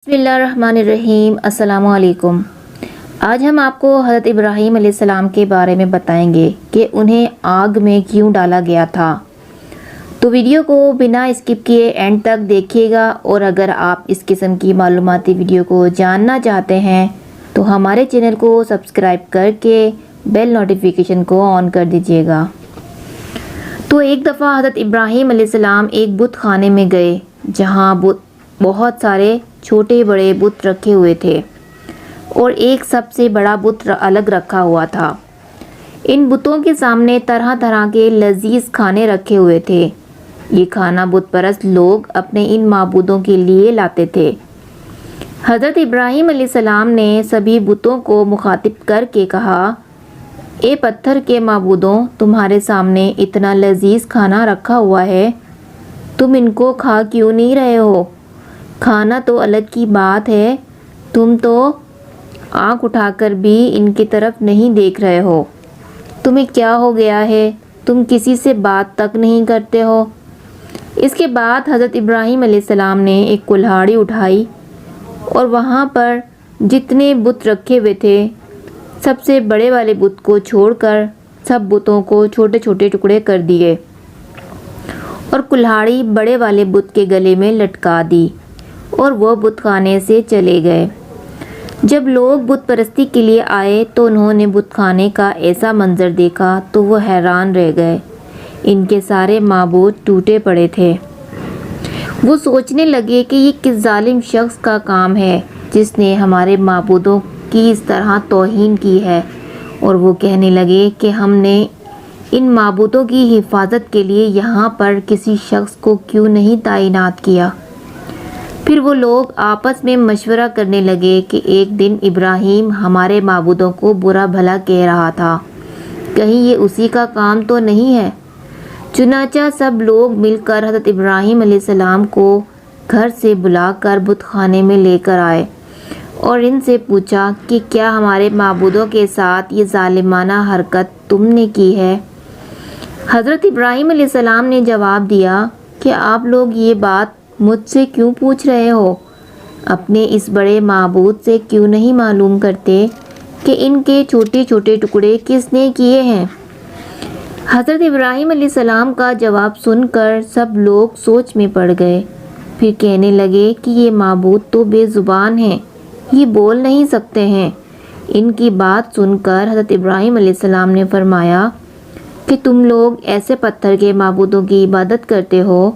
بسم اللہ الرحمن الرحیم۔ السلام علیکم۔ آج ہم آپ کو حضرت ابراہیم علیہ السلام کے بارے میں بتائیں گے کہ انہیں آگ میں کیوں ڈالا گیا تھا۔ تو ویڈیو کو بنا اسکپ کیے اینڈ تک دیکھیے گا، اور اگر آپ اس قسم کی معلوماتی ویڈیو کو جاننا چاہتے ہیں تو ہمارے چینل کو سبسکرائب کر کے بیل نوٹیفیکیشن کو آن کر دیجیے گا۔ تو ایک دفعہ حضرت ابراہیم علیہ السلام ایک بت خانے میں گئے جہاں بہت سارے چھوٹے بڑے بت رکھے ہوئے تھے، اور ایک سب سے بڑا بت الگ رکھا ہوا تھا۔ ان بتوں کے سامنے طرح طرح کے لذیذ کھانے رکھے ہوئے تھے۔ یہ کھانا بت پرست لوگ اپنے ان معبودوں کے لیے لاتے تھے۔ حضرت ابراہیم علیہ السلام نے سبھی بتوں کو مخاطب کر کے کہا، اے پتھر کے معبودوں، تمہارے سامنے اتنا لذیذ کھانا رکھا ہوا ہے، تم ان کو کھا کیوں نہیں رہے ہو؟ کھانا تو الگ کی بات ہے، تم تو آنکھ اٹھا کر بھی ان کی طرف نہیں دیکھ رہے ہو۔ تمہیں کیا ہو گیا ہے؟ تم کسی سے بات تک نہیں کرتے ہو۔ اس کے بعد حضرت ابراہیم علیہ السلام نے ایک کلہاڑی اٹھائی اور وہاں پر جتنے بت رکھے ہوئے تھے، سب سے بڑے والے بت کو چھوڑ کر سب بتوں کو چھوٹے چھوٹے ٹکڑے کر دیے اور کلہاڑی بڑے والے بت کے گلے میں لٹکا دی، اور وہ بت خانے سے چلے گئے۔ جب لوگ بت پرستی کے لیے آئے تو انہوں نے بت خانے کا ایسا منظر دیکھا تو وہ حیران رہ گئے۔ ان کے سارے معبود ٹوٹے پڑے تھے۔ وہ سوچنے لگے کہ یہ کس ظالم شخص کا کام ہے جس نے ہمارے معبودوں کی اس طرح توہین کی ہے، اور وہ کہنے لگے کہ ہم نے ان معبودوں کی حفاظت کے لیے یہاں پر کسی شخص کو کیوں نہیں تعینات کیا۔ پھر وہ لوگ آپس میں مشورہ کرنے لگے کہ ایک دن ابراہیم ہمارے معبودوں کو برا بھلا کہہ رہا تھا، کہیں یہ اسی کا کام تو نہیں ہے۔ چنانچہ سب لوگ مل کر حضرت ابراہیم علیہ السلام کو گھر سے بلا کر بت خانے میں لے کر آئے اور ان سے پوچھا کہ کیا ہمارے معبودوں کے ساتھ یہ ظالمانہ حرکت تم نے کی ہے؟ حضرت ابراہیم علیہ السلام نے جواب دیا کہ آپ لوگ یہ بات مجھ سے کیوں پوچھ رہے ہو؟ اپنے اس بڑے معبود سے کیوں نہیں معلوم کرتے کہ ان کے چھوٹے چھوٹے ٹکڑے کس نے کیے ہیں؟ حضرت ابراہیم علیہ السلام کا جواب سن کر سب لوگ سوچ میں پڑ گئے۔ پھر کہنے لگے کہ یہ معبود تو بے زبان ہیں، یہ بول نہیں سکتے ہیں۔ ان کی بات سن کر حضرت ابراہیم علیہ السلام نے فرمایا کہ تم لوگ ایسے پتھر کے معبودوں کی عبادت کرتے ہو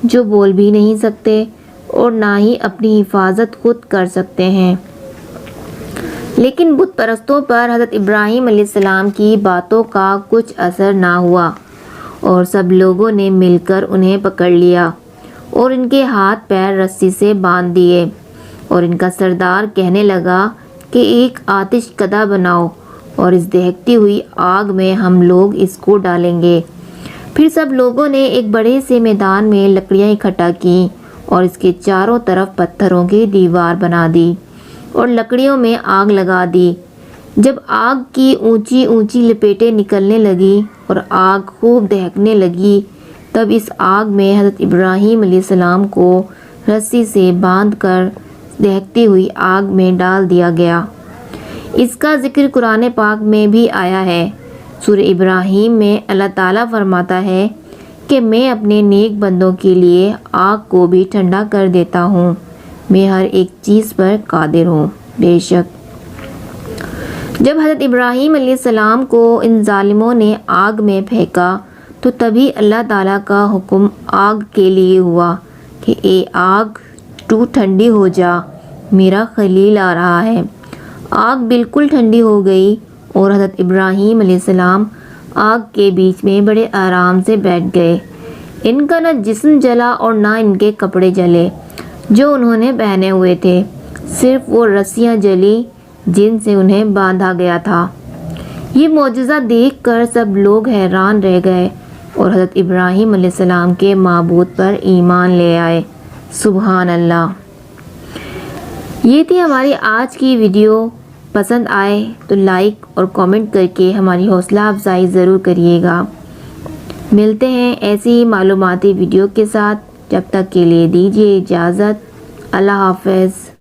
جو بول بھی نہیں سکتے اور نہ ہی اپنی حفاظت خود کر سکتے ہیں۔ لیکن بت پرستوں پر حضرت ابراہیم علیہ السلام کی باتوں کا کچھ اثر نہ ہوا، اور سب لوگوں نے مل کر انہیں پکڑ لیا اور ان کے ہاتھ پیر رسی سے باندھ دیے، اور ان کا سردار کہنے لگا کہ ایک آتش کدہ بناؤ اور اس دہکتی ہوئی آگ میں ہم لوگ اس کو ڈالیں گے۔ پھر سب لوگوں نے ایک بڑے سے میدان میں لکڑیاں اکٹھا کیں اور اس کے چاروں طرف پتھروں کی دیوار بنا دی اور لکڑیوں میں آگ لگا دی۔ جب آگ کی اونچی اونچی لپیٹیں نکلنے لگی اور آگ خوب دہکنے لگی، تب اس آگ میں حضرت ابراہیم علیہ السلام کو رسی سے باندھ کر دہکتی ہوئی آگ میں ڈال دیا گیا۔ اس کا ذکر قرآن پاک میں بھی آیا ہے۔ سورہ ابراہیم میں اللہ تعالیٰ فرماتا ہے کہ میں اپنے نیک بندوں کے لیے آگ کو بھی ٹھنڈا کر دیتا ہوں، میں ہر ایک چیز پر قادر ہوں۔ بے شک جب حضرت ابراہیم علیہ السلام کو ان ظالموں نے آگ میں پھینکا تو تبھی اللہ تعالیٰ کا حکم آگ کے لیے ہوا کہ اے آگ تو ٹھنڈی ہو جا، میرا خلیل آ رہا ہے۔ آگ بالکل ٹھنڈی ہو گئی اور حضرت ابراہیم علیہ السلام آگ کے بیچ میں بڑے آرام سے بیٹھ گئے۔ ان کا نہ جسم جلا اور نہ ان کے کپڑے جلے جو انہوں نے پہنے ہوئے تھے، صرف وہ رسیاں جلی جن سے انہیں باندھا گیا تھا۔ یہ معجزہ دیکھ کر سب لوگ حیران رہ گئے اور حضرت ابراہیم علیہ السلام کے معبود پر ایمان لے آئے۔ سبحان اللہ۔ یہ تھی ہماری آج کی ویڈیو۔ پسند آئے تو لائک اور کامنٹ کر کے ہماری حوصلہ افزائی ضرور کریے گا۔ ملتے ہیں ایسی معلوماتی ویڈیو کے ساتھ، جب تک کے لیے دیجیے اجازت۔ اللہ حافظ۔